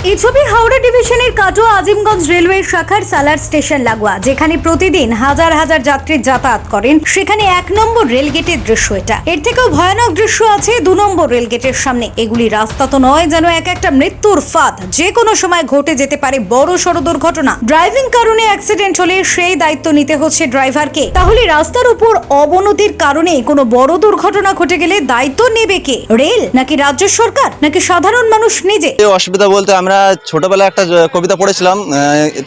এই ছবি হাওড়া ডিভিশনের কাটোয়া আজিমগঞ্জ রেলওয়ে শাখার সালার স্টেশন লাগোয়া, যেখানে প্রতিদিন হাজার হাজার যাত্রী যাতায়াত করেন। সেখানে 1 নম্বর রেলগেটের দৃশ্য এটা। এর থেকেও ভয়ানক দৃশ্য আছে 2 নম্বর রেলগেটের সামনে। এগুলি রাস্তা তো নয়, যেন এক একটা মৃত্যুর ফাঁদ। যে কোনো সময় ঘটে যেতে পারে বড় সড় দুর্ঘটনা। ড্রাইভিং কারণে অ্যাক্সিডেন্ট হলে সেই দায়িত্ব নিতে হচ্ছে ড্রাইভারকে। তাহলে রাস্তার উপর অবনতির কারণে কোনো বড় দুর্ঘটনা ঘটে গেলে দায়িত্ব নেবে কে? রেল নাকি রাজ্য সরকার নাকি সাধারণ মানুষ নিজে? অসুবিধা বলতে আমরা ছোটবেলায় একটা কবিতা পড়েছিলাম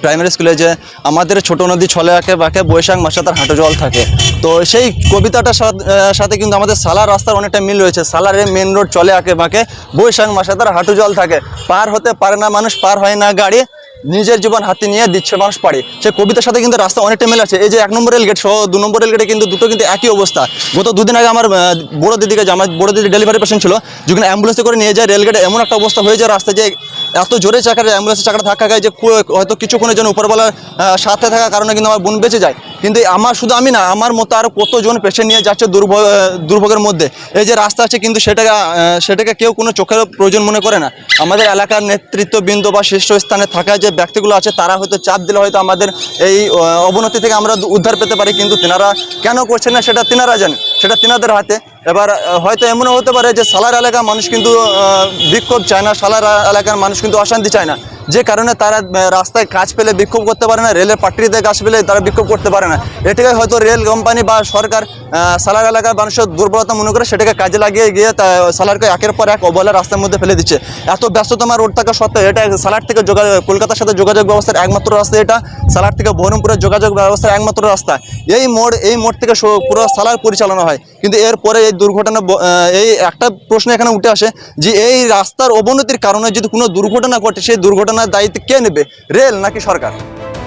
প্রাইমারি স্কুলে, যে আমাদের ছোট নদী ছলে আঁকে বাঁকে বৈশাখ মাসে তার হাঁটু জল থাকে। তো সেই কবিতাটার সাথে কিন্তু আমাদের সালার রাস্তার অনেকটা মিল রয়েছে। সালারের মেন রোড চলে আঁকে বাঁকে বৈশাখ মাসে তার হাঁটু জল থাকে। পার হতে পারে না মানুষ, পার হয় না গাড়ি, নিজের জীবন হাতে নিয়ে দিচ্ছে মানুষ পাড়ি। সেই কবিতার সাথে কিন্তু রাস্তা অনেকটা মিল আছে। এই যে 1 নম্বর রেলগেট সহ 2 নম্বর রেলগেটে কিন্তু দুটো কিন্তু একই অবস্থা। গত 2 দিন আগে আমার বড় দিদিকে, আমার বড় দিদি ডেলিভারি পেশেন্ট ছিল, যখন অ্যাম্বুলেন্সে করে নিয়ে যায় রেলগেটে, এমন একটা অবস্থা হয়ে যায় রাস্তায় যে এত জোরে অ্যাম্বুলেন্সের চাকাটা ধাক্কা খায় যে হয়তো কিছুক্ষণের জন্য উপরবেলার সাথে থাকার কারণে কিন্তু আমার বোন বেঁচে যায়। কিন্তু আমি না, আমার মতো আরও কতজন পেশেন্ট নিয়ে যাচ্ছে দুর্ভোগের মধ্যে। এই যে রাস্তা আছে কিন্তু সেটাকে কেউ কোনো চোখের প্রয়োজন মনে করে না। আমাদের এলাকার নেতৃত্ববৃন্দ বা শীর্ষস্থানে থাকা যে ব্যক্তিগুলো আছে, তারা হয়তো চাপ দিলে হয়তো আমাদের এই অবনতি থেকে আমরা উদ্ধার পেতে পারি। কিন্তু তেনারা কেন করছেন না সেটা তেনারা জানেন, সেটা তেনাদের হাতে। এবার হয়তো এমনও হতে পারে যে সালার এলাকার মানুষ কিন্তু বিক্ষোভ চায় না, সালার এলাকার মানুষ কিন্তু অশান্তি চায় না, যে কারণে তারা রাস্তায় কাজ পেলে বিক্ষোভ করতে পারে না, রেলের পাট্টিতে কাজ পেলে তারা বিক্ষোভ করতে পারে না। এটাকে হয়তো রেল কোম্পানি বা সরকার সালার এলাকার মানুষের দুর্বলতা মনে করে সেটাকে কাজে লাগিয়ে গিয়ে সালারকে একের পর এক অবহেলা রাস্তার মধ্যে ফেলে দিচ্ছে। এত ব্যস্ততম রোড থাকা সত্ত্বেও এটা সালার থেকে কলকাতার সাথে যোগাযোগ ব্যবস্থার একমাত্র রাস্তা, এটা সালার থেকে বহরমপুরের যোগাযোগ ব্যবস্থার একমাত্র রাস্তা। এই মোড় থেকে পুরো সালার পরিচালনা হয়। কিন্তু এরপরে এই দুর্ঘটনা, এই একটা প্রশ্ন এখানে উঠে আসে যে এই রাস্তার অবনতির কারণে যদি কোনো দুর্ঘটনা ঘটে, সেই দুর্ঘটনার দায়িত্ব কে নেবে, রেল নাকি সরকার?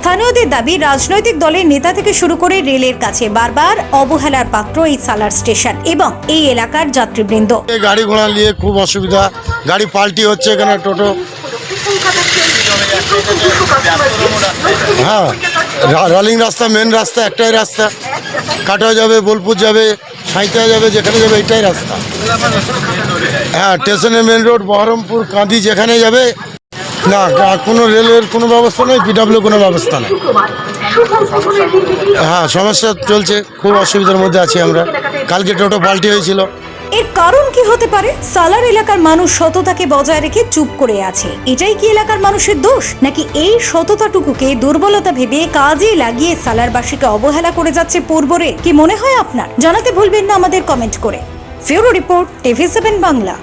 স্থানীয়দের দাবি, রাজনৈতিক দলের নেতা থেকে শুরু করে রেলের কাছে বারবার অবহেলার পাত্র এই সালার স্টেশন এবং এই এলাকার যাত্রীবৃন্দ। গাড়ি ঘোড়া নিয়ে খুব অসুবিধা, গাড়ি পাল্টি হচ্ছে এখানে, টোটো। হ্যাঁ, রলিং রাস্তা, মেন রাস্তা একটাই রাস্তা, কাটোয়া যাবে, বোলপুর যাবে, সাঁইথিয়া যাবে, যেখানে যাবে এটাই রাস্তা। হ্যাঁ, স্টেশনের মেন রোড বহরমপুর কাঁদি যেখানে যাবে না, কোনো রেলের কোনো ব্যবস্থা নেই, পিডব্লিউ কোনো ব্যবস্থা নেই। হ্যাঁ, সমস্যা চলছে, খুব অসুবিধার মধ্যে আছি আমরা। কালকে টোটো পাল্টি হয়েছিল। এর কারণ কি হতে পারে? সালার এলাকার মানুষ সততাকে বজায় রেখে চুপ করে আছে। এটাই কি এলাকার মানুষের দোষ, নাকি এই সততাটুকুকে দুর্বলতা ভেবে কাজে লাগিয়ে সালারবাসীকে অবহেলা করে যাচ্ছে পূর্ব রেল? কি মনে হয় আপনার? জানাতে ভুলবেন না আমাদের কমেন্ট করে। ফিউরো রিপোর্ট, TV7 বাংলা।